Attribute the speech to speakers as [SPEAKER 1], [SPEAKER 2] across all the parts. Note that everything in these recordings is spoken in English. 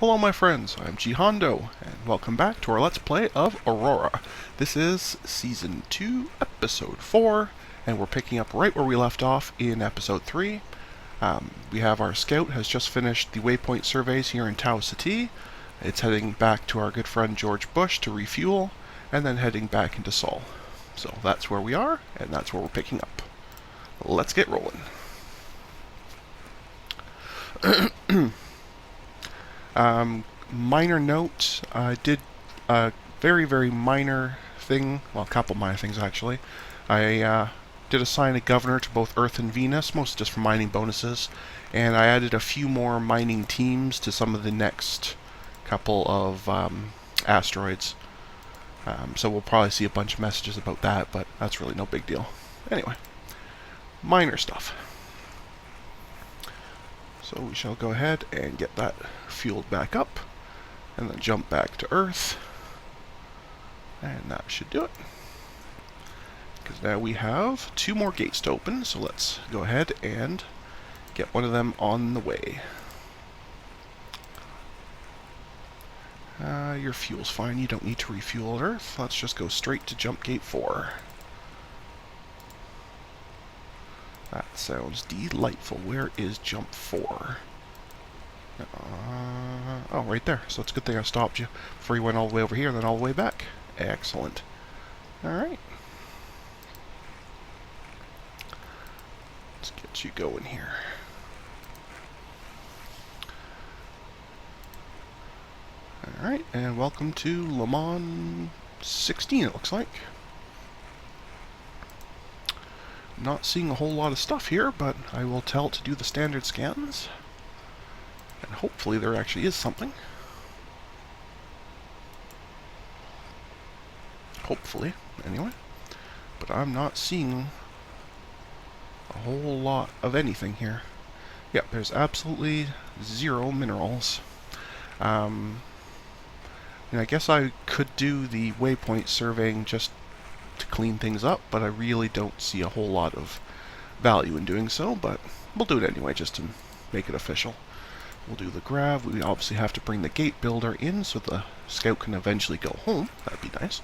[SPEAKER 1] Hello my friends, I'm G Hondo, and welcome back to our Let's Play of Aurora. This is Season 2, Episode 4, and we're picking up right where we left off in Episode 3. We have our scout has just finished the waypoint surveys here in Tau Ceti. It's heading back to our good friend George Bush to refuel, and then heading back into Sol. So that's where we are, and that's where we're picking up. Let's get rolling. Minor note, I did a very minor thing, well, a couple minor things actually. I did assign a governor to both Earth and Venus, mostly just for mining bonuses, and I added a few more mining teams to some of the next couple of asteroids. So we'll probably see a bunch of messages about that, but that's really no big deal. Anyway, minor stuff. So we shall go ahead and get that fueled back up, and then jump back to Earth. And that should do it. Because now we have 2 more gates to open, so let's go ahead and get one of them on the way. Your fuel's fine, you don't need to refuel at Earth. Let's just go straight to jump gate 4. That sounds delightful. Where is jump 4? Oh, right there. So it's a good thing I stopped you before you went all the way over here and then all the way back. Excellent. Alright. Let's get you going here. Alright, and welcome to Le Mans 16, it looks like. Not seeing a whole lot of stuff here, but I will tell it to do the standard scans. And hopefully there actually is something. Hopefully, anyway. But I'm not seeing a whole lot of anything here. Yeah, there's absolutely 0 minerals. And I guess I could do the waypoint surveying just to clean things up, but I really don't see a whole lot of value in doing so, but we'll do it anyway just to make it official. We'll do the grav. We obviously have to bring the gate builder in so the scout can eventually go home. That'd be nice.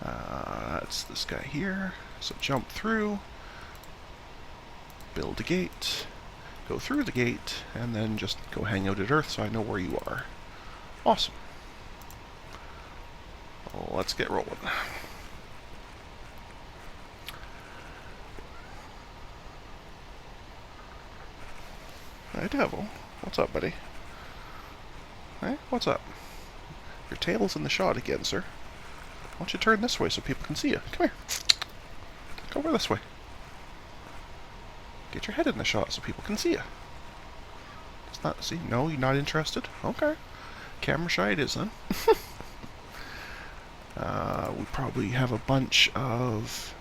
[SPEAKER 1] That's this guy here. So jump through, build a gate, go through the gate, and then just go hang out at Earth so I know where you are. Awesome. Let's get rolling. Hey, Devil. What's up, buddy? Hey, what's up? Your tail's in the shot again, sir. Why don't you turn this way so people can see you? Come here. Come over this way. Get your head in the shot so people can see you. It's not, see? No, you're not interested? Okay. Camera shy it is, then. We probably have a bunch of...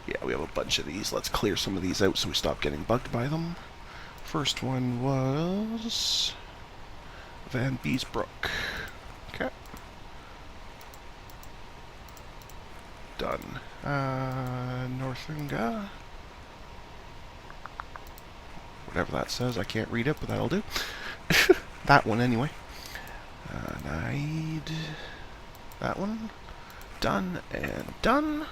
[SPEAKER 1] Yeah, we have a bunch of these. Let's clear some of these out so we stop getting bugged by them. First one was... Van Beesbrook. Okay. Done. Northinga. Whatever that says, I can't read it, but that'll do. That one, anyway. Naid. That one. Done and done.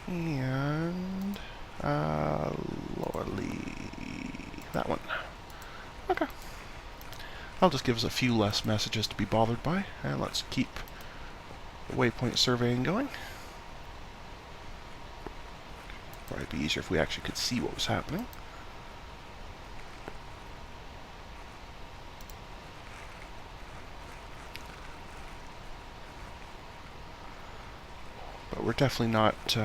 [SPEAKER 1] And Lorley. That one. Okay. I'll just give us a few less messages to be bothered by, and let's keep the waypoint surveying going. Probably be easier if we actually could see what was happening. But we're definitely not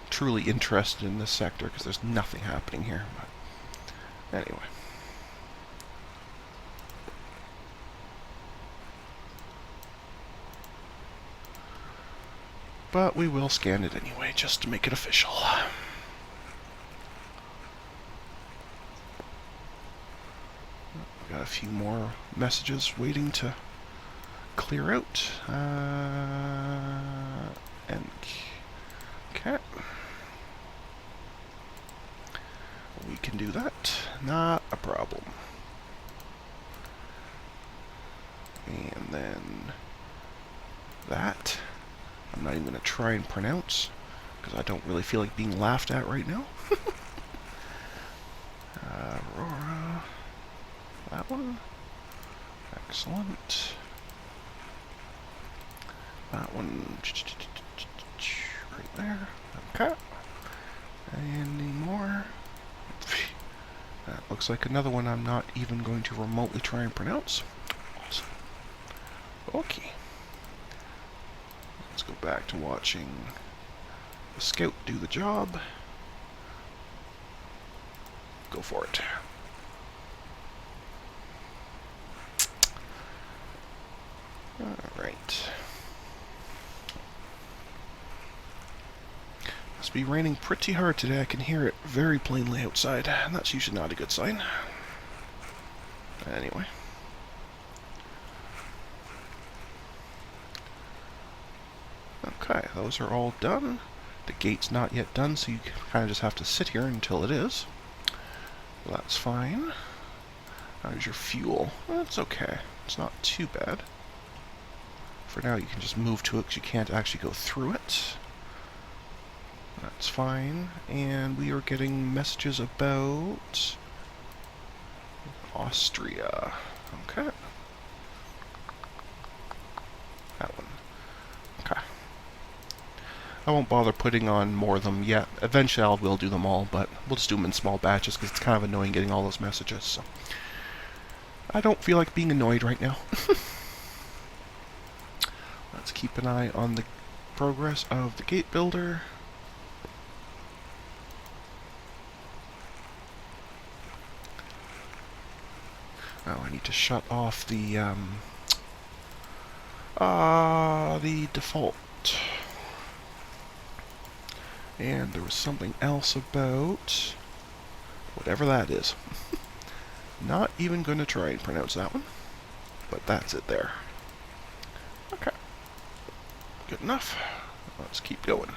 [SPEAKER 1] truly interested in this sector because there's nothing happening here. But anyway. But we will scan it anyway, just to make it official. We got a few more messages waiting to clear out. And okay. We can do that. Not a problem. going to try and pronounce, because I don't really feel like being laughed at right now. Aurora. That one. Excellent. That one. Right there. Okay. Any more? That looks like another one I'm not even going to remotely try and pronounce. Awesome. Okay. Let's go back to watching the scout do the job. Go for it. Alright. Must be raining pretty hard today. I can hear it very plainly outside, and that's usually not a good sign. Anyway. Okay, those are all done. The gate's not yet done, so you kind of just have to sit here until it is. That's fine. How's your fuel? That's okay. It's not too bad. For now, you can just move to it because you can't actually go through it. That's fine. And we are getting messages about Austria. Okay. That one. Okay. I won't bother putting on more of them yet. Eventually I will do them all, but we'll just do them in small batches because it's kind of annoying getting all those messages. So I don't feel like being annoyed right now. Let's keep an eye on the progress of the gate builder. Oh, I need to shut off the default. And there was something else about whatever that is. Not even going to try and pronounce that one, but that's it there. Okay. Good enough. Let's keep going.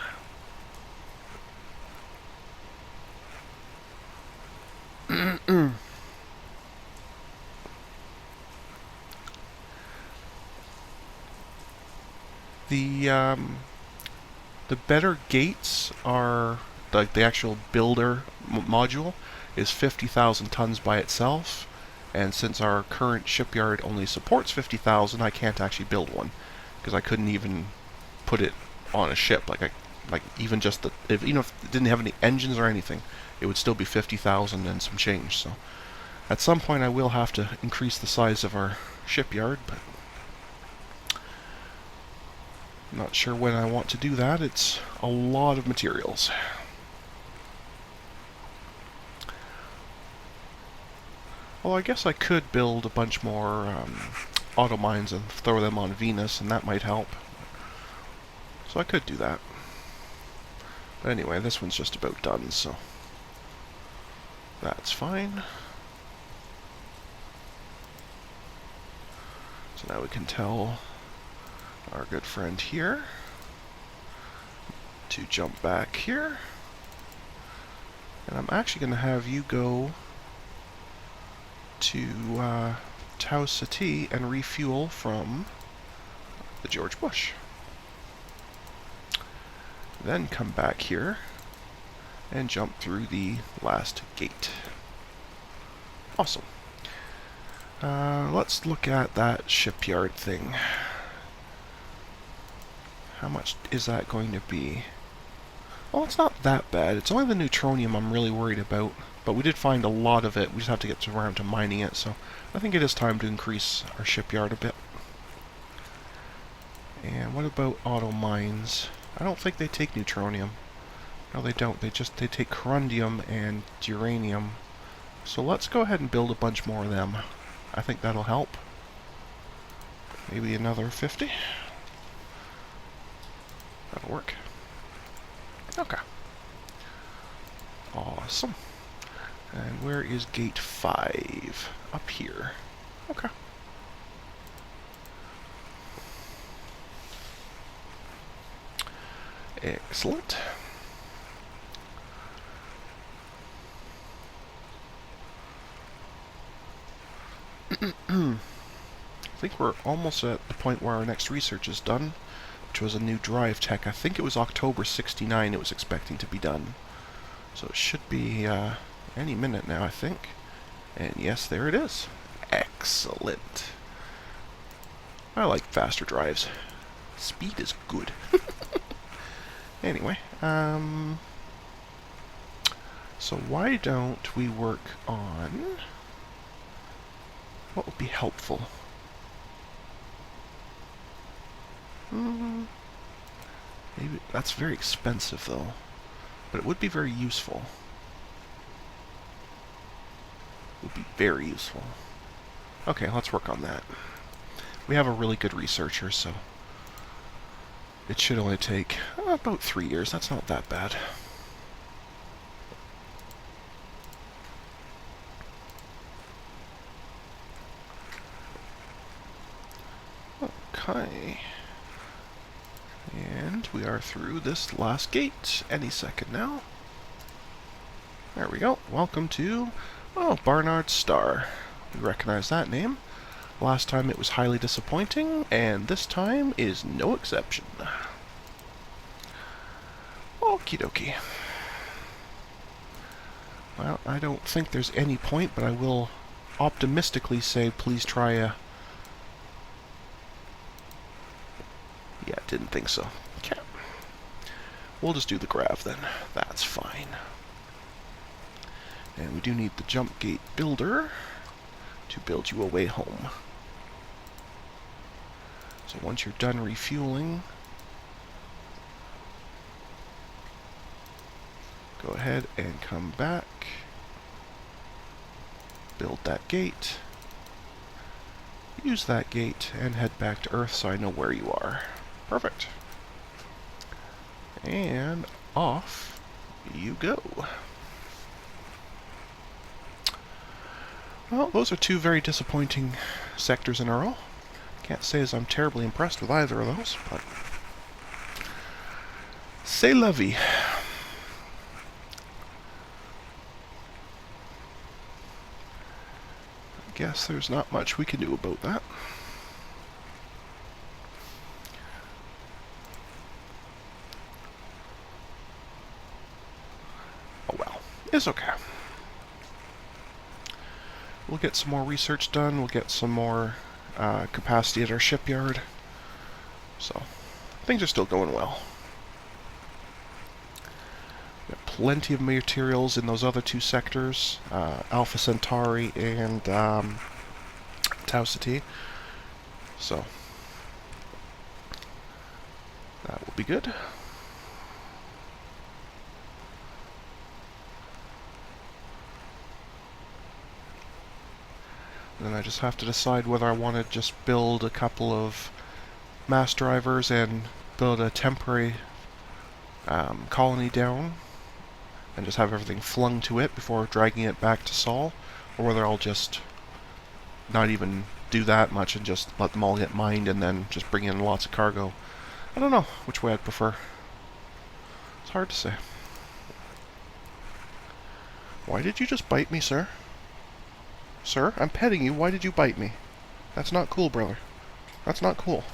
[SPEAKER 1] The better gates are, like the actual builder module is 50,000 tons by itself, and since our current shipyard only supports 50,000, I can't actually build one because I couldn't even put it on a ship. Even if it didn't have any engines or anything, it would still be 50,000 and some change. So at some point I will have to increase the size of our shipyard, but I'm not sure when I want to do that. It's a lot of materials. Well, I guess I could build a bunch more auto mines and throw them on Venus, and that might help. So I could do that. But anyway, this one's just about done, so that's fine. So now we can tell our good friend here to jump back here. And I'm actually going to have you go to Tau Ceti and refuel from the George Bush. Then come back here and jump through the last gate. Awesome. Let's look at that shipyard thing. How much is that going to be? Well, it's not that bad. It's only the neutronium I'm really worried about. But we did find a lot of it. We just have to get around to mining it. So I think it is time to increase our shipyard a bit. And what about auto mines? I don't think they take neutronium. No, they don't. They take corundium and uranium. So let's go ahead and build a bunch more of them. I think that'll help. Maybe another 50. That'll work. Okay. Awesome. And where is gate 5? Up here. Okay. Excellent. I think we're almost at the point where our next research is done. which was a new drive tech. I think it was October 69 it was expecting to be done. So it should be any minute now, I think. And yes, there it is. Excellent. I like faster drives. Speed is good. Anyway, so why don't we work on what would be helpful? Maybe that's very expensive though, but it would be very useful. It would be very useful. Okay, let's work on that. We have a really good researcher, so it should only take about 3 years. That's not that bad. Okay. And we are through this last gate any second now. There we go. Welcome to, Barnard's Star. We recognize that name. Last time it was highly disappointing, and this time is no exception. Okie dokie. Well, I don't think there's any point, but I will optimistically say please try a... Yeah, didn't think so. Okay. We'll just do the grav then. That's fine. And we do need the jump gate builder to build you a way home. So once you're done refueling, go ahead and come back, build that gate, use that gate, and head back to Earth so I know where you are. Perfect. And off you go. Well, those are two very disappointing sectors in a row. Can't say as I'm terribly impressed with either of those, but c'est la vie. I guess there's not much we can do about that. Oh well, it's okay. We'll get some more research done, we'll get some more capacity at our shipyard. So, things are still going well. We have plenty of materials in those other two sectors, Alpha Centauri and Tau Ceti. So, that will be good. Then I just have to decide whether I want to just build a couple of mass drivers and build a temporary colony down and just have everything flung to it before dragging it back to Sol, or whether I'll just not even do that much and just let them all get mined and then just bring in lots of cargo. I don't know which way I'd prefer. It's hard to say. Why did you just bite me, sir? Sir, I'm petting you. Why did you bite me? That's not cool, brother. That's not cool.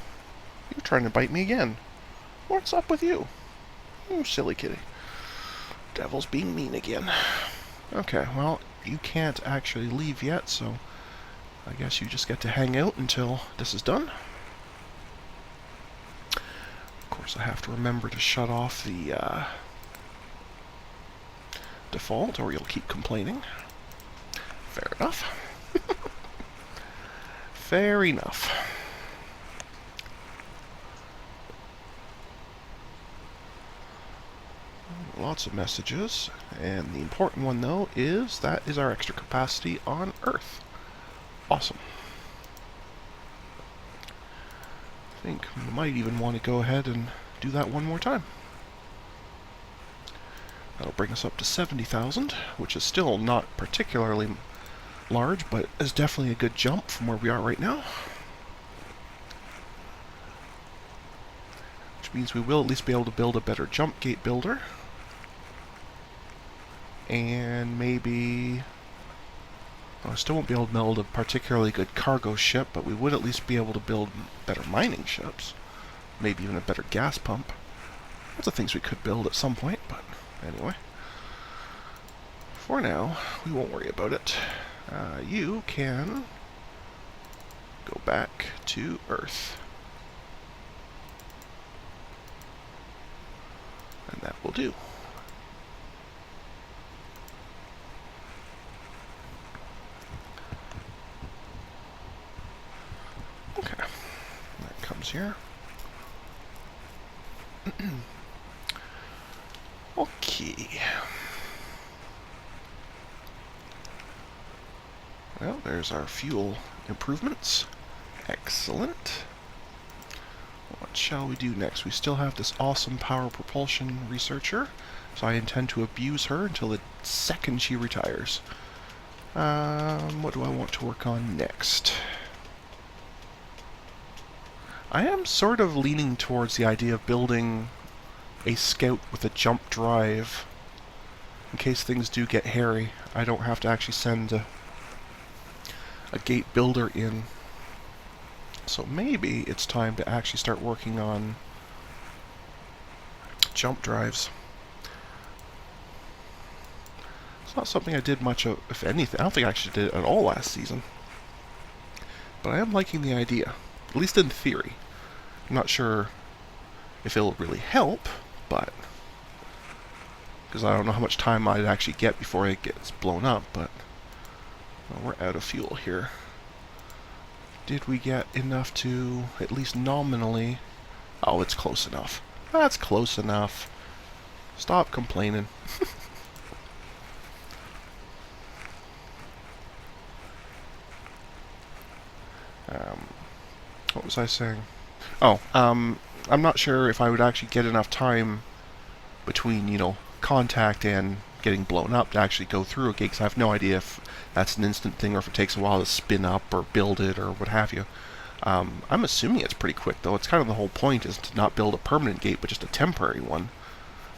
[SPEAKER 1] You're trying to bite me again. What's up with you? You silly kitty. Devil's being mean again. Okay, well, you can't actually leave yet, so I guess you just get to hang out until this is done. Of course, I have to remember to shut off the default, or you'll keep complaining. Fair enough. Fair enough. Lots of messages, and the important one though is that is our extra capacity on Earth. Awesome. I think we might even want to go ahead and do that one more time. That'll bring us up to 70,000, which is still not particularly large, but is definitely a good jump from where we are right now. Which means we will at least be able to build a better jump gate builder. And maybe... well, I still won't be able to build a particularly good cargo ship, but we would at least be able to build better mining ships. maybe even a better gas pump. Lots of things we could build at some point, but anyway. For now, we won't worry about it. You can go back to Earth. And that will do. Okay. That comes here. Okay. Well, there's our fuel improvements. Excellent. What shall we do next? We still have this awesome power propulsion researcher, so I intend to abuse her until the second she retires. What do I want to work on next? I am sort of leaning towards the idea of building a scout with a jump drive. In case things do get hairy, I don't have to actually send a gate builder in. So maybe it's time to actually start working on jump drives. It's not something I did much of, if anything. I don't think I actually did it at all last season. But I am liking the idea, at least in theory. I'm not sure if it'll really help, but because I don't know how much time I'd actually get before it gets blown up, but well, we're out of fuel here. Did we get enough to at least nominally? Oh, it's close enough. That's close enough. Stop complaining. What was I saying? Oh, I'm not sure if I would actually get enough time between, you know, contact and getting blown up to actually go through a gate, because I have no idea if that's an instant thing or if it takes a while to spin up or build it or what have you. I'm assuming it's pretty quick, though. It's kind of the whole point is to not build a permanent gate, but just a temporary one.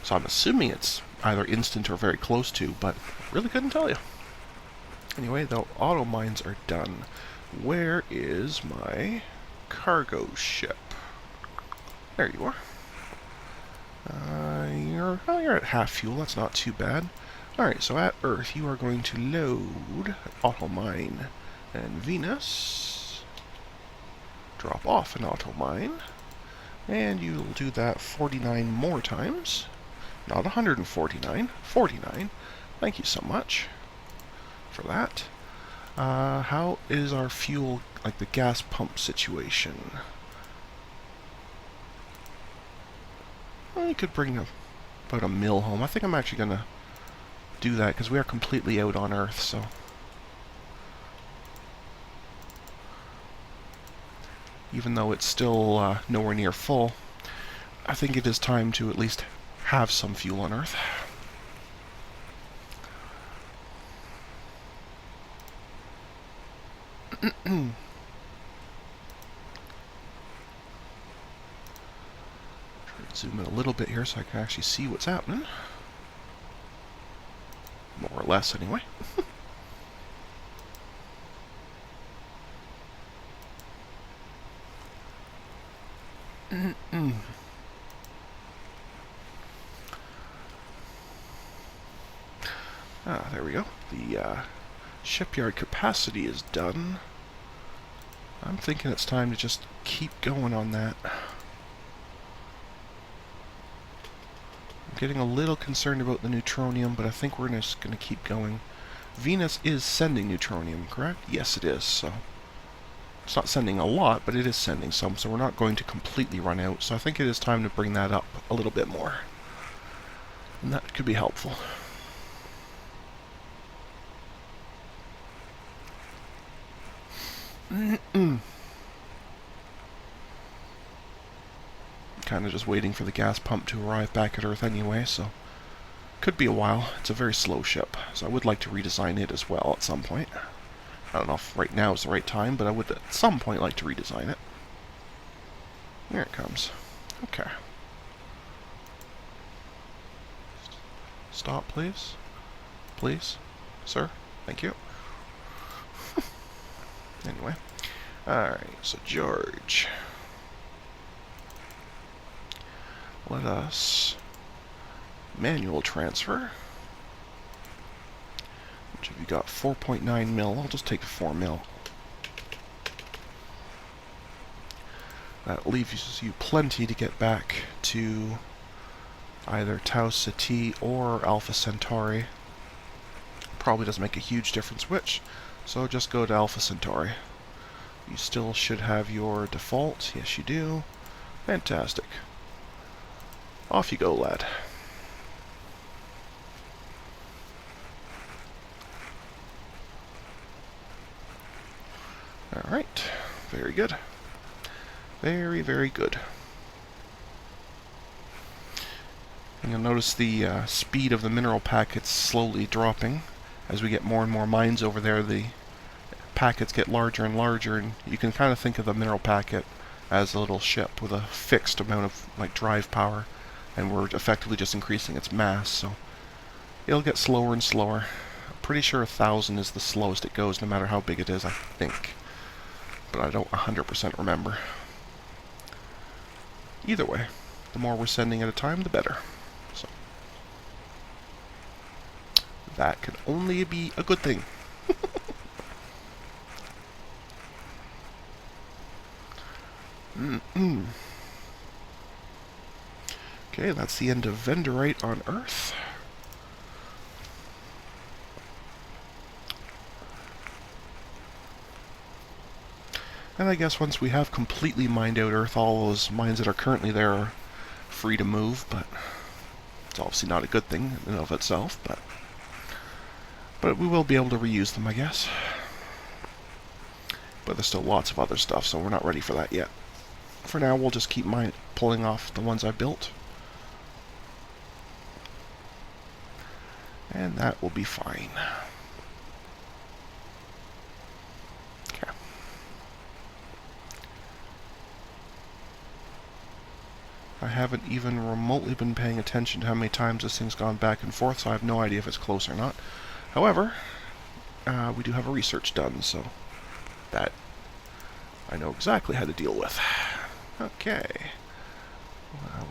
[SPEAKER 1] So I'm assuming it's either instant or very close to, but really couldn't tell you. Anyway, the auto mines are done. Where is my cargo ship? There you are. You're at half fuel. That's not too bad. Alright, so at Earth, you are going to load auto mine. And Venus, drop off an auto mine. And you'll do that 49 more times. Not 149, 49. Thank you so much for that. How is our fuel, like the gas pump situation? Well, you could bring about a mill home. I think I'm actually going to do that because we are completely out on Earth, so. Even though it's still nowhere near full, I think it is time to at least have some fuel on Earth. Zoom in a little bit here so I can actually see what's happening. More or less, anyway. There we go. The shipyard capacity is done. I'm thinking it's time to just keep going on that. I'm getting a little concerned about the neutronium, but I think we're just going to keep going. Venus is sending neutronium, correct? Yes, it is. So it's not sending a lot, but it is sending some, so we're not going to completely run out. So I think it is time to bring that up a little bit more. And that could be helpful. Kind of just waiting for the gas pump to arrive back at Earth anyway, so could be a while. It's a very slow ship, so I would like to redesign it as well at some point. I don't know if right now is the right time, but I would at some point like to redesign it. Here it comes. Okay. Stop, please. Please. Sir. Thank you. Anyway. Alright, so George. let us manual transfer. Which have you got? 4.9 mil. I'll just take 4 mil. That leaves you plenty to get back to either Tau Ceti or Alpha Centauri. Probably doesn't make a huge difference which, so just go to Alpha Centauri. You still should have your default. Yes, you do. Fantastic. Off you go, lad. Alright. Very good. Very, very good. And you'll notice the speed of the mineral packets slowly dropping. As we get more and more mines over there, the packets get larger and larger, and you can kind of think of the mineral packet as a little ship with a fixed amount of drive power, and we're effectively just increasing its mass, so it'll get slower and slower. I'm pretty sure 1,000 is the slowest it goes, no matter how big it is, I think. But I don't 100% remember. Either way, the more we're sending at a time, the better. So that can only be a good thing. Okay, that's the end of Vendorite on Earth. And I guess once we have completely mined out Earth, all those mines that are currently there are free to move, but it's obviously not a good thing in and of itself, but we will be able to reuse them, I guess. But there's still lots of other stuff, so we're not ready for that yet. For now, we'll just keep pulling off the ones I built. And that will be fine. Okay. I haven't even remotely been paying attention to how many times this thing's gone back and forth, so I have no idea if it's close or not. However, we do have a research done, so that I know exactly how to deal with. Okay.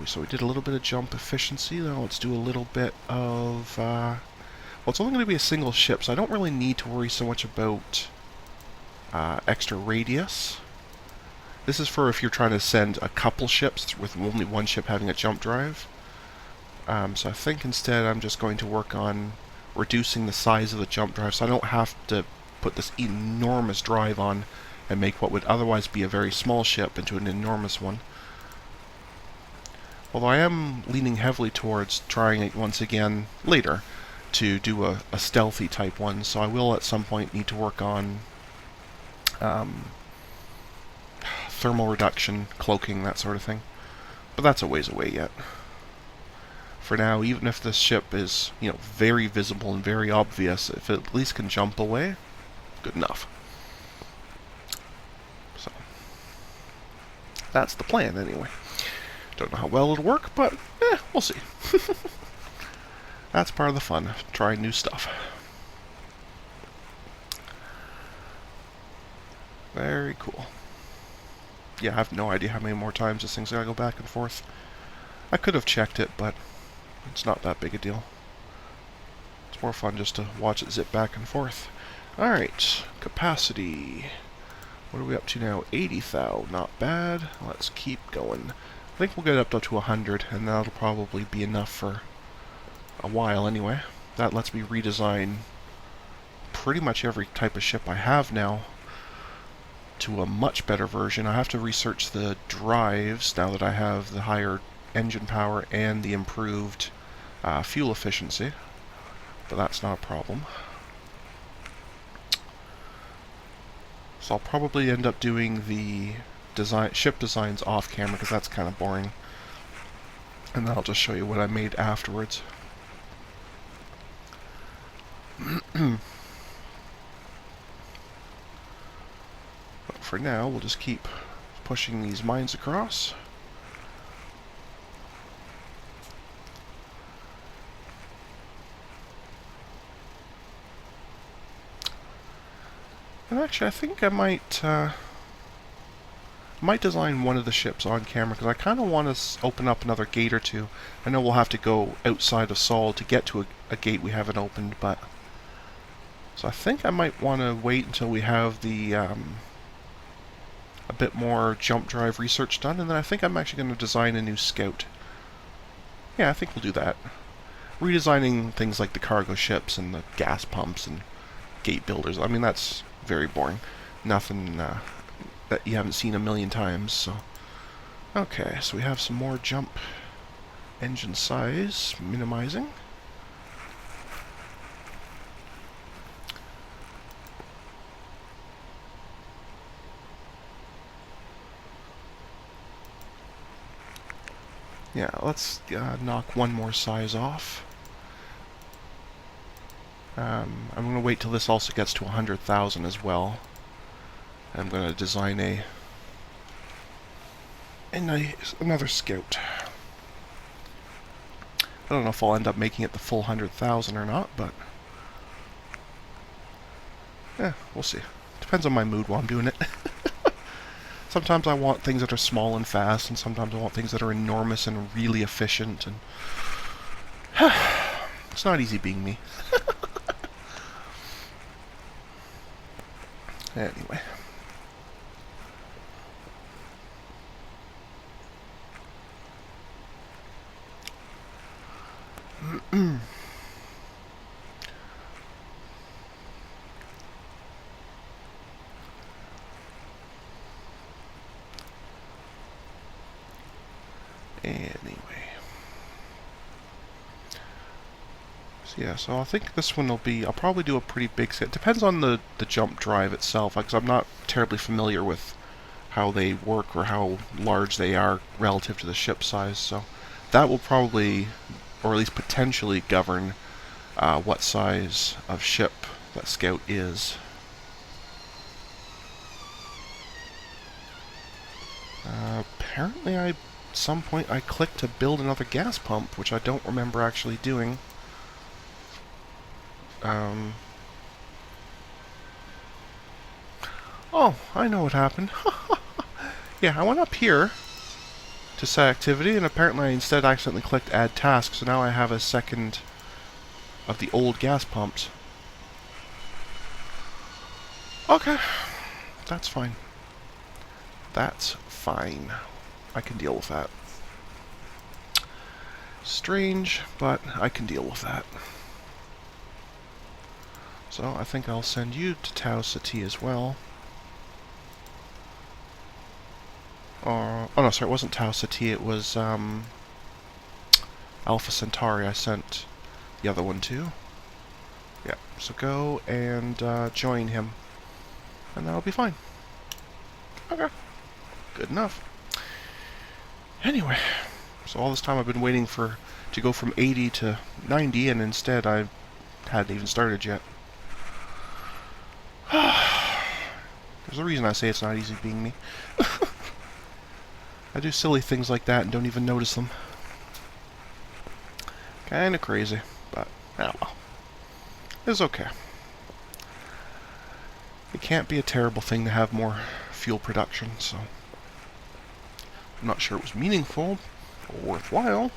[SPEAKER 1] So we did a little bit of jump efficiency. Now let's do a little bit of... well, it's only going to be a single ship, so I don't really need to worry so much about extra radius. This is for if you're trying to send a couple ships with only one ship having a jump drive. So I think instead I'm just going to work on reducing the size of the jump drive, so I don't have to put this enormous drive on and make what would otherwise be a very small ship into an enormous one. Although I am leaning heavily towards trying it once again later to do a stealthy type one, so I will at some point need to work on thermal reduction, cloaking, that sort of thing. But that's a ways away yet. For now, even if this ship is, very visible and very obvious, if it at least can jump away, good enough. So, that's the plan anyway. Don't know how well it'll work, but we'll see. That's part of the fun, trying new stuff. Very cool. Yeah, I have no idea how many more times this thing's gotta go back and forth. I could have checked it, but it's not that big a deal. It's more fun just to watch it zip back and forth. Alright, capacity. What are we up to now? 80,000, not bad. Let's keep going. I think we'll get up to 100, and that'll probably be enough for a while anyway. That lets me redesign pretty much every type of ship I have now to a much better version. I have to research the drives now that I have the higher engine power and the improved fuel efficiency, but that's not a problem. So I'll probably end up doing the ship designs off camera because that's kind of boring, and then I'll just show you what I made afterwards. But for now, we'll just keep pushing these mines across. And actually, I think I might I might design one of the ships on camera, because I kind of want to open up another gate or two. I know we'll have to go outside of Sol to get to a gate we haven't opened, but... So I think I might want to wait until we have the, a bit more jump drive research done, and then I think I'm actually going to design a new scout. Yeah, I think we'll do that. Redesigning things like the cargo ships and the gas pumps and gate builders, I mean, that's very boring. Nothing that you haven't seen a million times, so... Okay, so we have some more jump engine size minimizing. Yeah, let's knock one more size off. I'm going to wait till this also gets to 100,000 as well. I'm going to design another scout. I don't know if I'll end up making it the full 100,000 or not, but... yeah, we'll see. Depends on my mood while I'm doing it. Sometimes I want things that are small and fast, and sometimes I want things that are enormous and really efficient, and... it's not easy being me. Anyway. Yeah, so I think this one will be... I'll probably do a pretty big set. Depends on the jump drive itself, because I'm not terribly familiar with how they work or how large they are relative to the ship size, so that will probably, or at least potentially, govern what size of ship that Scout is. Apparently at some point I clicked to build another gas pump, which I don't remember actually doing. Oh, I know what happened. Yeah, I went up here to set activity, and apparently I instead accidentally clicked add task, so now I have a second of the old gas pumps. Okay, that's fine. That's fine. I can deal with that. Strange, but I can deal with that. So I think I'll send you to Tau Ceti as well. Oh no, sorry, it wasn't Tau Ceti, it was Alpha Centauri I sent the other one to. Yeah, so go and join him, and that'll be fine. Okay, good enough. Anyway, so all this time I've been waiting to go from 80 to 90, and instead I hadn't even started yet. There's a reason I say it's not easy being me. I do silly things like that and don't even notice them. Kinda crazy, but oh well. It's okay. It can't be a terrible thing to have more fuel production, so... I'm not sure it was meaningful or worthwhile,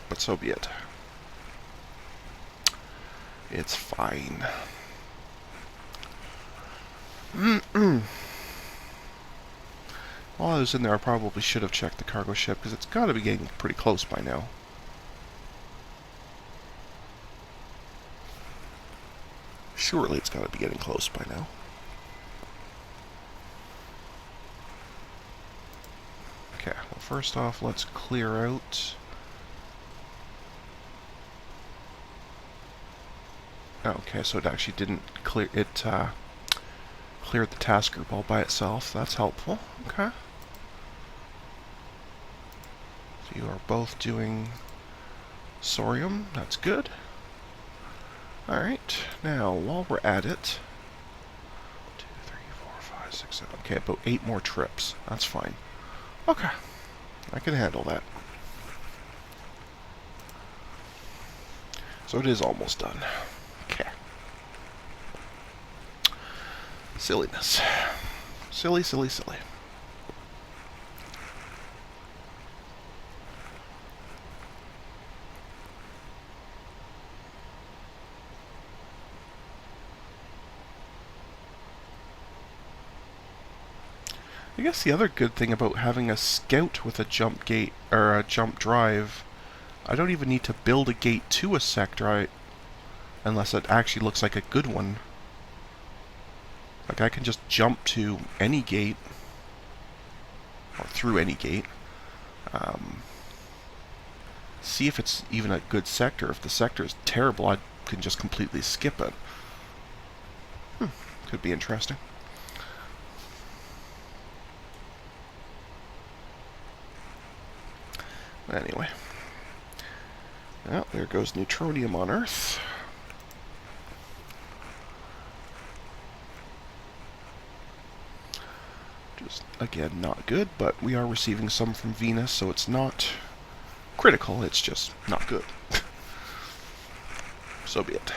[SPEAKER 1] but so be it. It's fine. While I was in there, I probably should have checked the cargo ship, because it's got to be getting pretty close by now. Surely it's got to be getting close by now. Okay, well first off, let's clear out... Okay, so it actually didn't clear... It, cleared the task group all by itself. That's helpful. Okay. So you are both doing Sorium. That's good. Alright, now while we're at it... 2, 3, 4, 5, 6, 7... Okay, about 8 more trips. That's fine. Okay. I can handle that. So it is almost done. Okay. Silliness. Silly, silly, silly. I guess the other good thing about having a scout with a jump gate, or a jump drive, I don't even need to build a gate to a sector, unless it actually looks like a good one. Like, I can just jump to any gate, or through any gate, see if it's even a good sector. If the sector is terrible, I can just completely skip it. Could be interesting. Anyway. Well, there goes Newtonium on Earth. Just, again, not good, but we are receiving some from Venus, so it's not critical, it's just not good. So be it.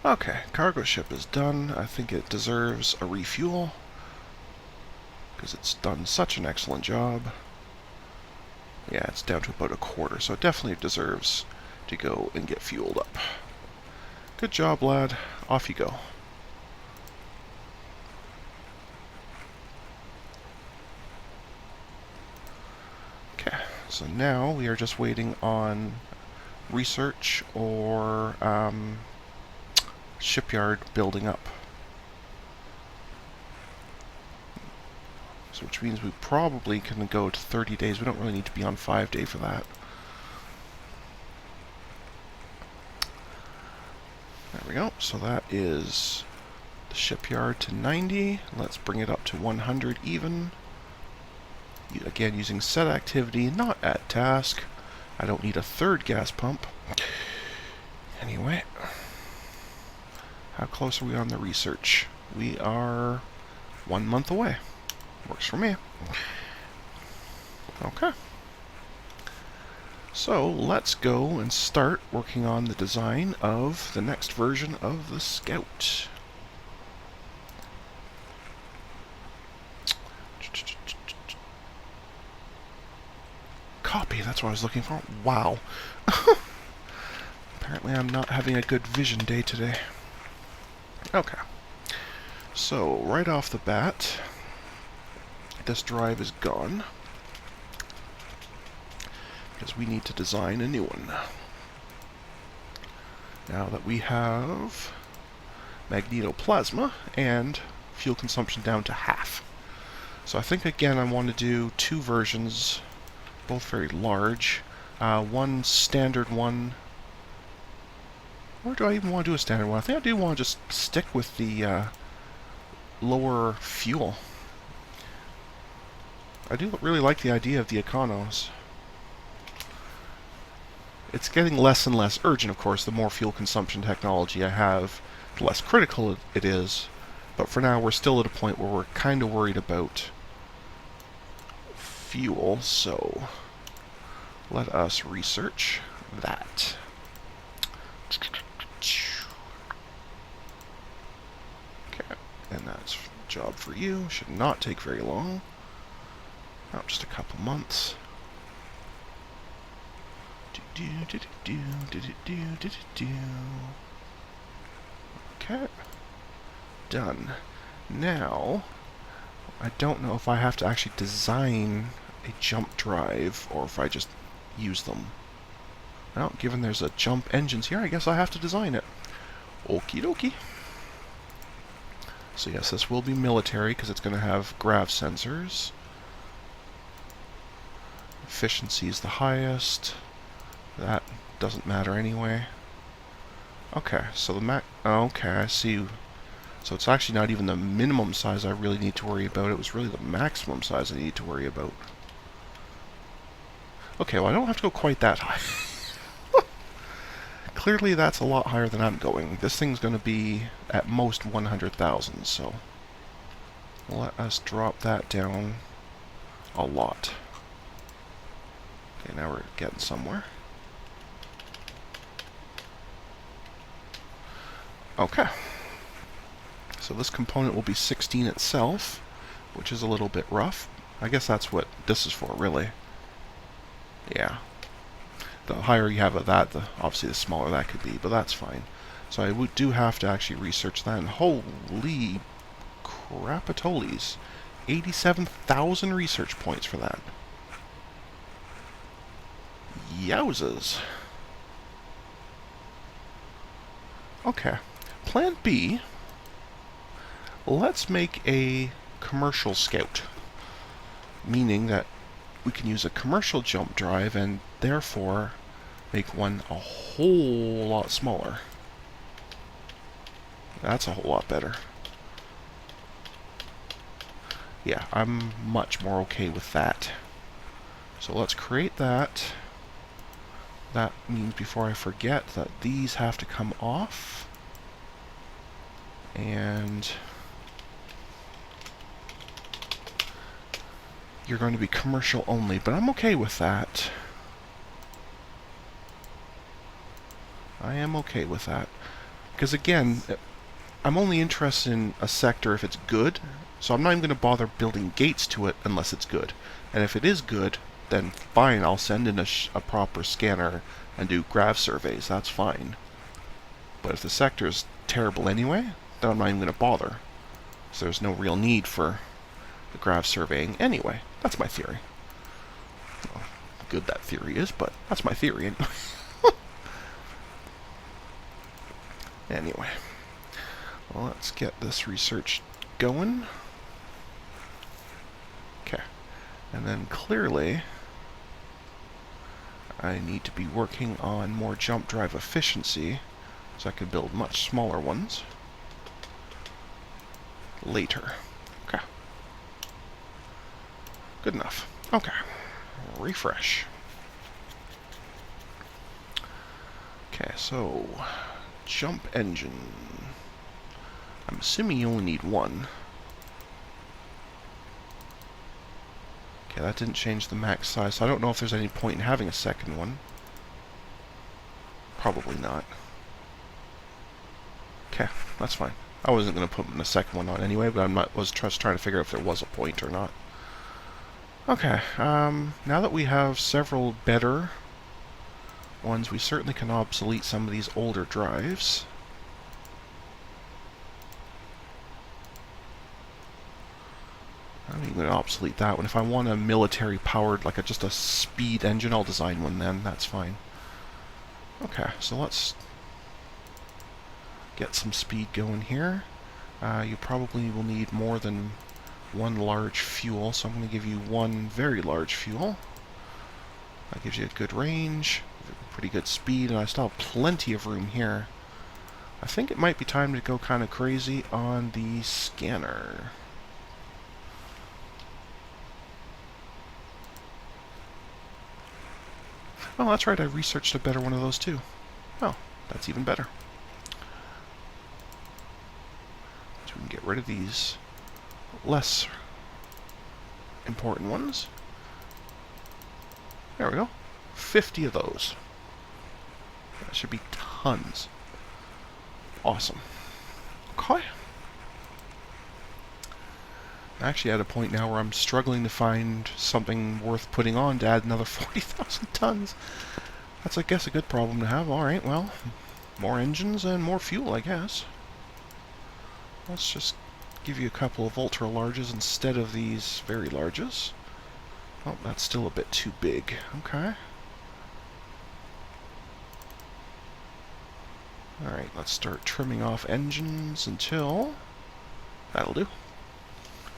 [SPEAKER 1] Okay, cargo ship is done. I think it deserves a refuel, because it's done such an excellent job. Yeah, it's down to about a quarter, so it definitely deserves to go and get fueled up. Good job, lad. Off you go. Okay, so now we are just waiting on research or shipyard building up. So which means we probably can go to 30 days. We don't really need to be on 5-day for that. There we go. So that is the shipyard to 90. Let's bring it up to 100 even. Again, using set activity, not at task. I don't need a third gas pump. Anyway, how close are we on the research? We are 1 month away. Works for me. Okay. So let's go and start working on the design of the next version of the Scout. Copy, that's what I was looking for. Wow. Apparently I'm not having a good vision day today. Okay. So, right off the bat, this drive is gone, because we need to design a new one. Now that we have magnetoplasma and fuel consumption down to half. So I think, again, I want to do 2 versions, both very large. One standard one. Or do I even want to do a standard one? I think I do want to just stick with the lower fuel. I do really like the idea of the Econos. It's getting less and less urgent, of course, the more fuel consumption technology I have, the less critical it is. But for now, we're still at a point where we're kind of worried about fuel, so let us research that. Okay, and that's a job for you. Should not take very long. Oh, just a couple months. Okay. Done. Now, I don't know if I have to actually design a jump drive or if I just use them. Well, given there's a jump engines here, I guess I have to design it. Okie dokie. So yes, this will be military because it's going to have grav sensors. Efficiency is the highest. That doesn't matter anyway. Okay, so the okay, I see. So it's actually not even the minimum size I really need to worry about. It was really the maximum size I need to worry about. Okay, well, I don't have to go quite that high. Clearly that's a lot higher than I'm going. This thing's going to be at most 100,000, so let us drop that down a lot. Okay, now we're getting somewhere. Okay. So this component will be 16 itself, which is a little bit rough. I guess that's what this is for, really. Yeah. The higher you have of that, obviously the smaller that could be, but that's fine. So I do have to actually research that, and holy Crapitoles. 87,000 research points for that. Yowzas. Okay. Plan B. Let's make a commercial scout. Meaning that we can use a commercial jump drive and therefore make one a whole lot smaller. That's a whole lot better. Yeah, I'm much more okay with that. So let's create that. That means, before I forget, that these have to come off. And you're going to be commercial only, but I'm okay with that. I am okay with that. Because again, I'm only interested in a sector if it's good, so I'm not even going to bother building gates to it unless it's good. And if it is good, then fine, I'll send in a proper scanner and do grav surveys, that's fine. But if the sector is terrible anyway, then I'm not even going to bother. So there's no real need for the grav surveying anyway. That's my theory. Well, good that theory is, but that's my theory anyway. Anyway, well, let's get this research going. Okay, and then clearly I need to be working on more jump drive efficiency so I can build much smaller ones later. Okay, good enough. Okay, refresh. Okay, so jump engine. I'm assuming you only need one. Okay, that didn't change the max size, so I don't know if there's any point in having a second one. Probably not. Okay, that's fine. I wasn't going to put a second one on anyway, but was just trying to figure out if there was a point or not. Okay, now that we have several better ones, we certainly can obsolete some of these older drives. I'm even going to obsolete that one. If I want a military powered, like just a speed engine, I'll design one then. That's fine. Okay, so let's get some speed going here. You probably will need more than one large fuel, so I'm going to give you one very large fuel. That gives you a good range, pretty good speed, and I still have plenty of room here. I think it might be time to go kind of crazy on the scanner. Oh, that's right, I researched a better one of those too. Oh, that's even better. So we can get rid of these less important ones. There we go. 50 of those. That should be tons. Awesome. Okay. I'm actually at a point now where I'm struggling to find something worth putting on to add another 40,000 tons. That's, I guess, a good problem to have. Alright, well, more engines and more fuel, I guess. Let's just give you a couple of ultra larges instead of these very larges. Oh, that's still a bit too big. Okay. Alright, let's start trimming off engines until... That'll do.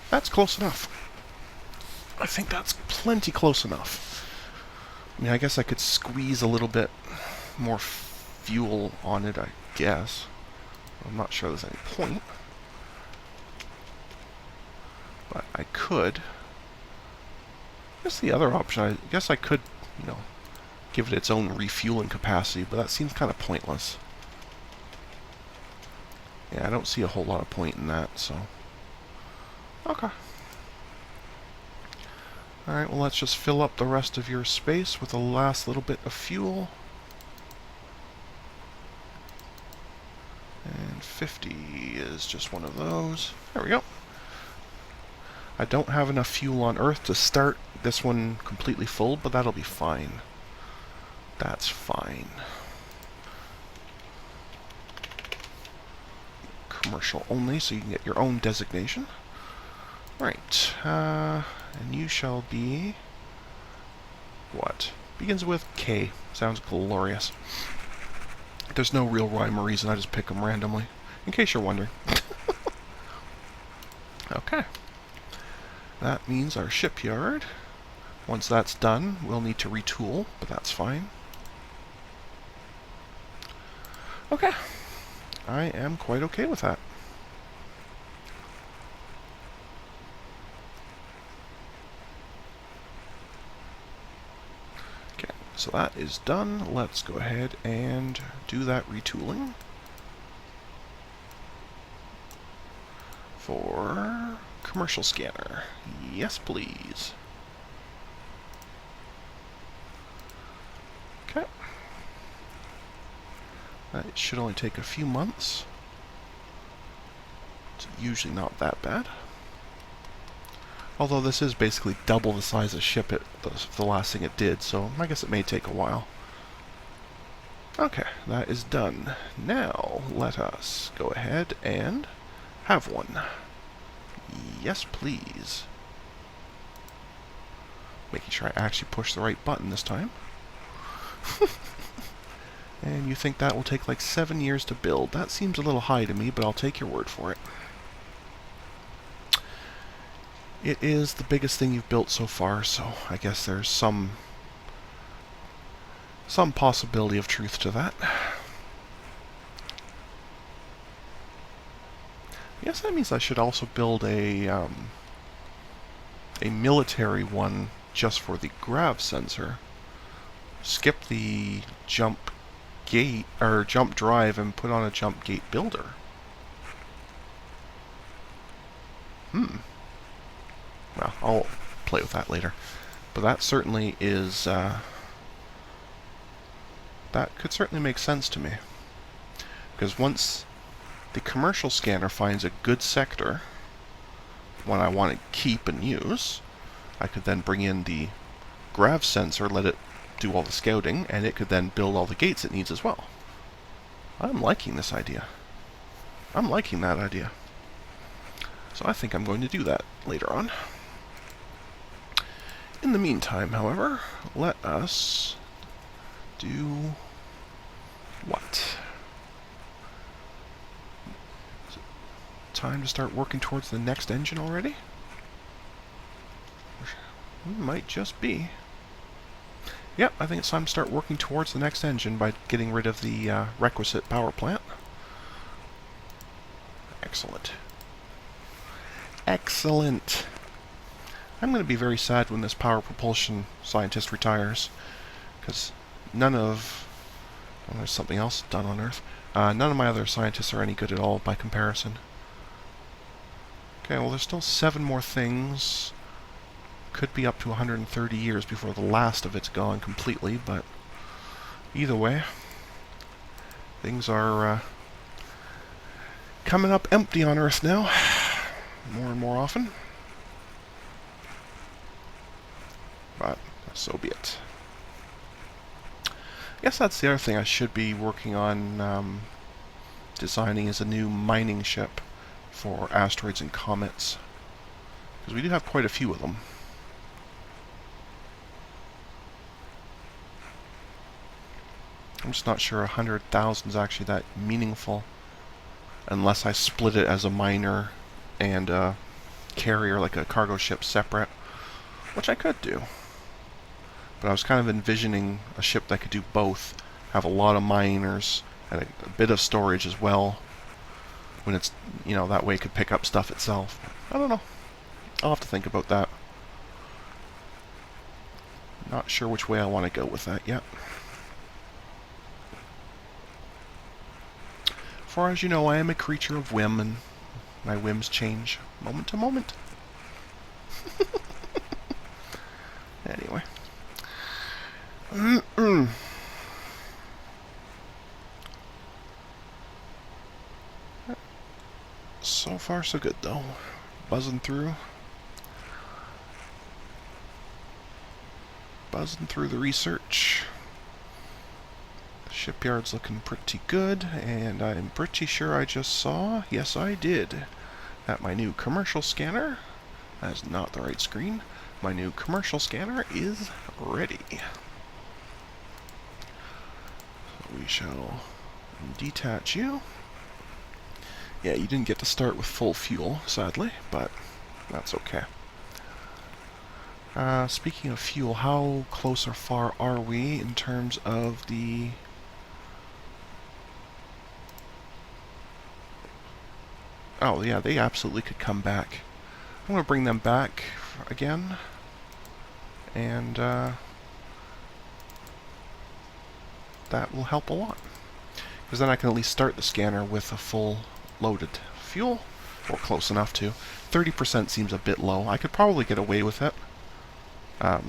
[SPEAKER 1] That's close enough. I think that's plenty close enough. I mean, I guess I could squeeze a little bit more fuel on it, I guess. I'm not sure there's any point. But I could. I guess the other option, I guess I could, you know, give it its own refueling capacity, but that seems kind of pointless. Yeah, I don't see a whole lot of point in that, so... Okay. Alright, well, let's just fill up the rest of your space with the last little bit of fuel. And 50 is just one of those. There we go. I don't have enough fuel on Earth to start this one completely full, but that'll be fine. That's fine. commercial only, so you can get your own designation. Right, and you shall be... what? Begins with K. Sounds glorious. There's no real rhyme or reason, I just pick them randomly, in case you're wondering. Okay. That means our shipyard. Once that's done, we'll need to retool, but that's fine. Okay. I am quite okay with that. Okay, so that is done. Let's go ahead and do that retooling for commercial scanner. Yes, please. Okay. That should only take a few months. It's usually not that bad. Although this is basically double the size of ship the last thing it did, so I guess it may take a while. Okay, that is done. Now, let us go ahead and have one. Yes, please. Making sure I actually push the right button this time. And you think that will take like 7 years to build. That seems a little high to me, but I'll take your word for it. It is the biggest thing you've built so far, so I guess there's some possibility of truth to that. I guess that means I should also build a military one just for the grav sensor. Skip the jump gate or jump drive and put on a jump gate builder. Well, I'll play with that later. But that certainly is that could certainly make sense to me. Because once the commercial scanner finds a good sector, one I want to keep and use, I could then bring in the grav sensor, let it do all the scouting, and it could then build all the gates it needs as well. I'm liking this idea. I'm liking that idea. So I think I'm going to do that later on. In the meantime, however, let us do what? Is it time to start working towards the next engine already? It might just be. Yep, I think it's time to start working towards the next engine by getting rid of the requisite power plant. Excellent. Excellent. I'm going to be very sad when this power propulsion scientist retires, because none of... well, there's something else done on Earth. None of my other scientists are any good at all by comparison. Okay, well there's still 7 more things. Could be up to 130 years before the last of it's gone completely, but either way, things are coming up empty on Earth now, more and more often. But so be it. I guess that's the other thing I should be working on designing is a new mining ship for asteroids and comets, because we do have quite a few of them. I'm just not sure 100,000 is actually that meaningful, unless I split it as a miner and a carrier, like a cargo ship, separate, which I could do. But I was kind of envisioning a ship that could do both, have a lot of miners and a bit of storage as well. When it's, you know, that way it could pick up stuff itself. I don't know. I'll have to think about that. Not sure which way I want to go with that yet. For as you know, I am a creature of whim, and my whims change moment to moment. Anyway. So far, so good, though. Buzzing through. Buzzing through the research. Shipyard's looking pretty good, and I'm pretty sure I just saw, yes I did, that my new commercial scanner, that's not the right screen, my new commercial scanner is ready. So we shall detach you. Yeah, you didn't get to start with full fuel, sadly, but that's okay. Speaking of fuel, how close or far are we in terms of the... Oh, yeah, they absolutely could come back. I'm going to bring them back again, and that will help a lot. Because then I can at least start the scanner with a full loaded fuel, or close enough to. 30% seems a bit low. I could probably get away with it, but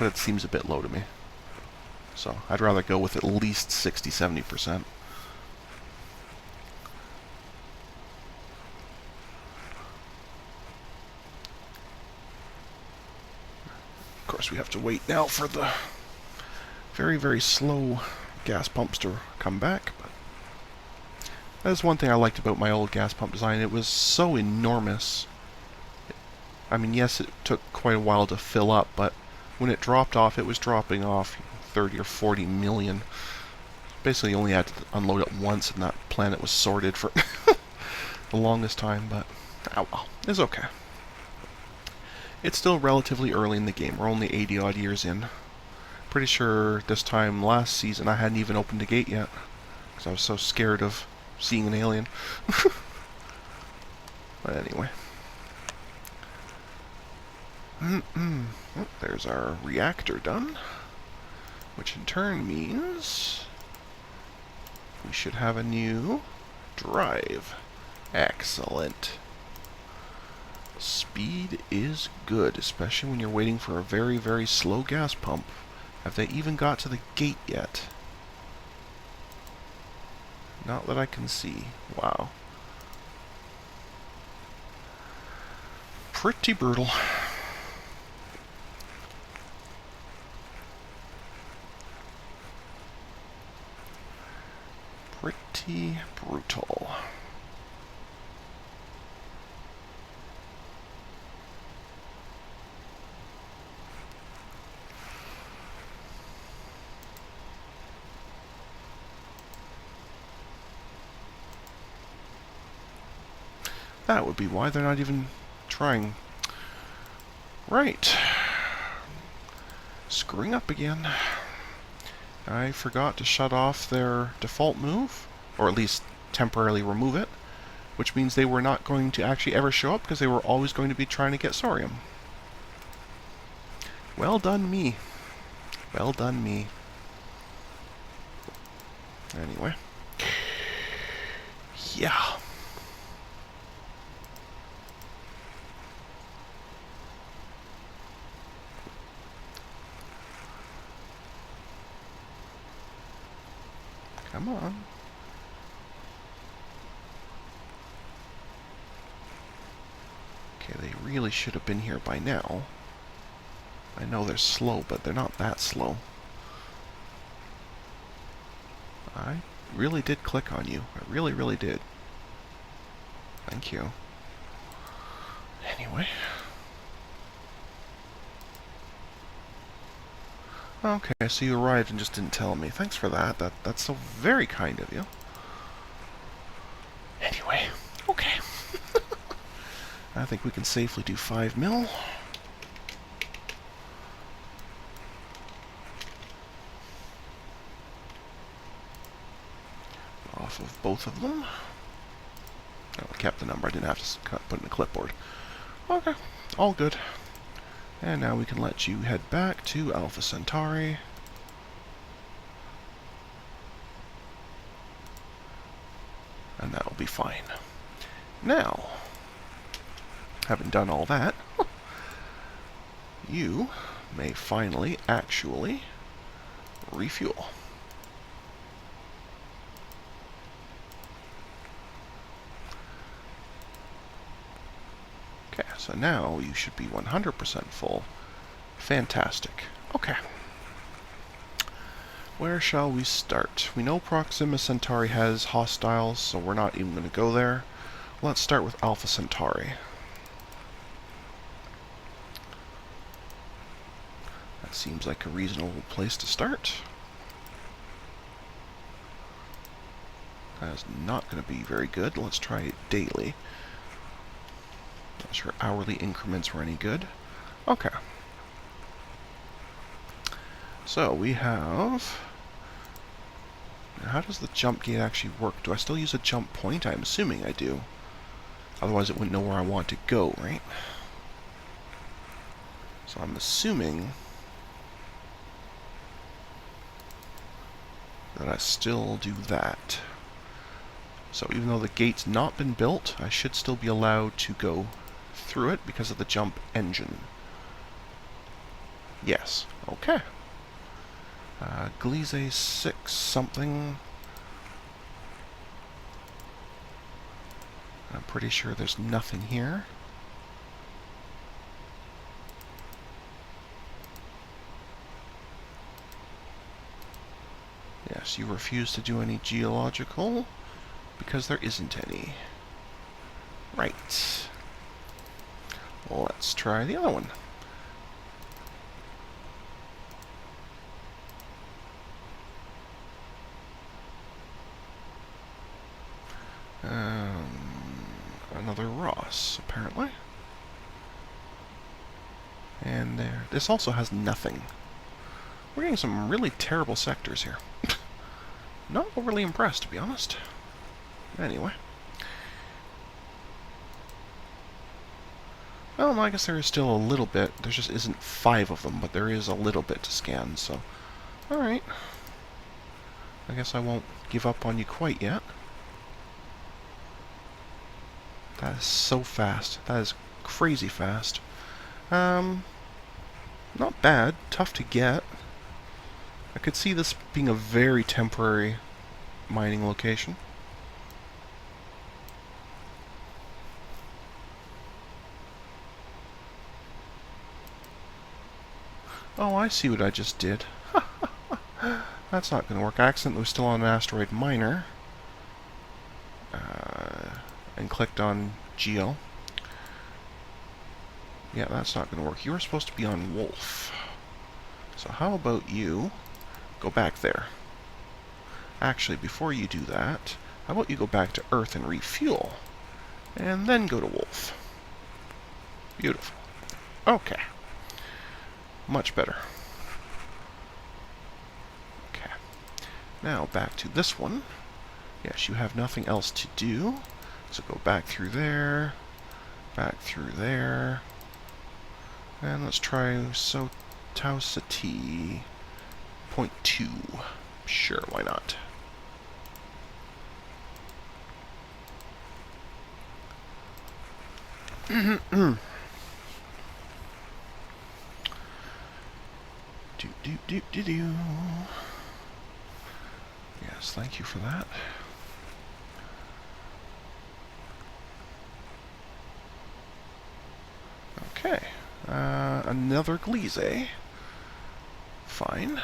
[SPEAKER 1] it seems a bit low to me. So I'd rather go with at least 60-70%. Of course, we have to wait now for the very, very slow gas pumps to come back, but that's one thing I liked about my old gas pump design. It was so enormous. I mean, yes, it took quite a while to fill up, but when it dropped off, it was dropping off 30 or 40 million. Basically, you only had to unload it once, and that planet was sorted for the longest time, but oh well, it's okay. It's still relatively early in the game. We're only 80-odd years in. Pretty sure this time last season I hadn't even opened the gate yet, because I was so scared of seeing an alien. But anyway. Oh, there's our reactor done, which in turn means we should have a new drive. Excellent. Speed is good, especially when you're waiting for a very, very slow gas pump. Have they even got to the gate yet? Not that I can see. Wow. Pretty brutal. Pretty brutal. That would be why they're not even trying. Right. Screwing up again. I forgot to shut off their default move, or at least temporarily remove it, which means they were not going to actually ever show up because they were always going to be trying to get Sorium. Well done me. Well done me. Anyway. Yeah. Come on. Okay, they really should have been here by now. I know they're slow, but they're not that slow. I really did click on you. I really, really did. Thank you. Anyway. Okay, so you arrived and just didn't tell me. Thanks for that. That's so very kind of you. Anyway, okay. I think we can safely do 5 mil. Off of both of them. Oh, I kept the number. I didn't have to put it in a clipboard. Okay, all good. And now we can let you head back to Alpha Centauri. And that will be fine. Now, having done all that, you may finally actually refuel. Okay, so now you should be 100% full. Fantastic. Okay. Where shall we start? We know Proxima Centauri has hostiles, so we're not even going to go there. Let's start with Alpha Centauri. That seems like a reasonable place to start. That is not going to be very good. Let's try it daily. Not sure hourly increments were any good. Okay. So we have... Now how does the jump gate actually work? Do I still use a jump point? I'm assuming I do. Otherwise it wouldn't know where I want to go, right? So I'm assuming that I still do that. So even though the gate's not been built, I should still be allowed to go through it because of the jump engine. Yes. Okay. Gliese 6 something. I'm pretty sure there's nothing here. Yes, you refuse to do any geological because there isn't any. Right. Let's try the other one. Another Ross, apparently. And there. This also has nothing. We're getting some really terrible sectors here. Not overly impressed, to be honest. Anyway. Well, I guess there is still a little bit. There just isn't 5 of them, but there is a little bit to scan, so... Alright. I guess I won't give up on you quite yet. That is so fast. That is crazy fast. Not bad. Tough to get. I could see this being a very temporary mining location. Oh, I see what I just did. That's not going to work. I accidentally was still on an asteroid miner. And clicked on Geo. Yeah, that's not going to work. You were supposed to be on Wolf. So how about you go back there? Actually, before you do that, how about you go back to Earth and refuel? And then go to Wolf. Beautiful. Okay. Much better. Okay. Now back to this one. Yes, you have nothing else to do. So go back through there, and let's try Tau Ceti 0.2. Sure, why not? Do. Yes, thank you for that. Okay, another Gliese. Fine,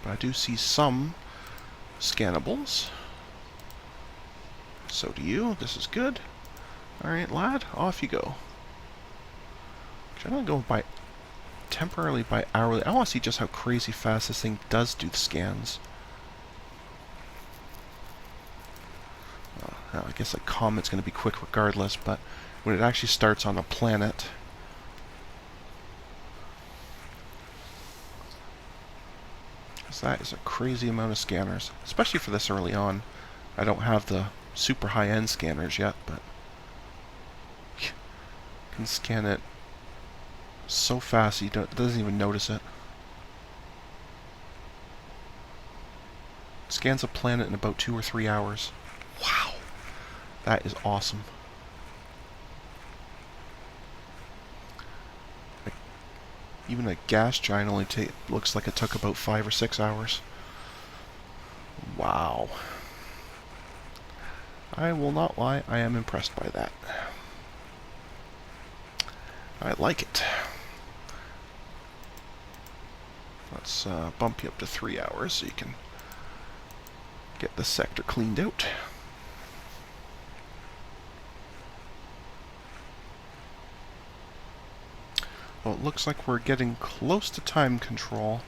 [SPEAKER 1] but I do see some scannables. So do you. This is good. Alright, lad, off you go. Should I go by temporarily by hourly? I want to see just how crazy fast this thing does do the scans. I guess a comet's going to be quick regardless, but when it actually starts on a planet... That is a crazy amount of scanners, especially for this early on. I don't have the super high-end scanners yet, but you can scan it so fast you it doesn't even notice it. It scans a planet in about 2 or 3 hours. Wow, that is awesome. Even a gas giant only looks like it took about 5 or 6 hours. Wow. I will not lie, I am impressed by that. I like it. Let's bump you up to 3 hours so you can get this sector cleaned out. Well, it looks like we're getting close to time control.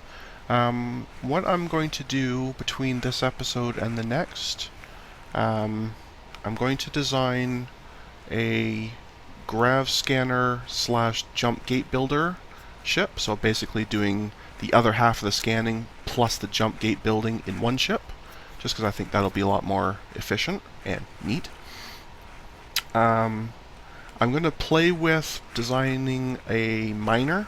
[SPEAKER 1] What I'm going to do between this episode and the next, I'm going to design a grav scanner / jump gate builder ship. So basically doing the other half of the scanning plus the jump gate building in one ship, just because I think that'll be a lot more efficient and neat. I'm going to play with designing a miner.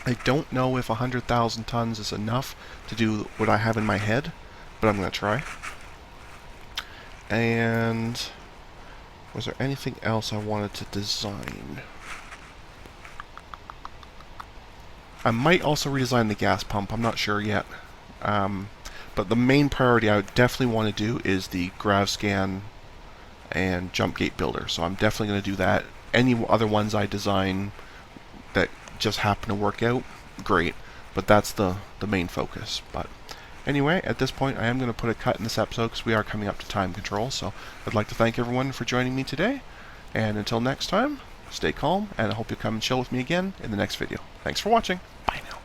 [SPEAKER 1] I don't know if 100,000 tons is enough to do what I have in my head, but I'm going to try. And was there anything else I wanted to design? I might also redesign the gas pump, I'm not sure yet. But the main priority I would definitely want to do is the grav scan and jump gate builder. So I'm definitely going to do that. Any other ones I design that just happen to work out, great. But that's the main focus. But anyway, at this point I am going to put a cut in this episode because we are coming up to time control. So I'd like to thank everyone for joining me today. And until next time, stay calm, and I hope you'll come and chill with me again in the next video. Thanks for watching. Bye now.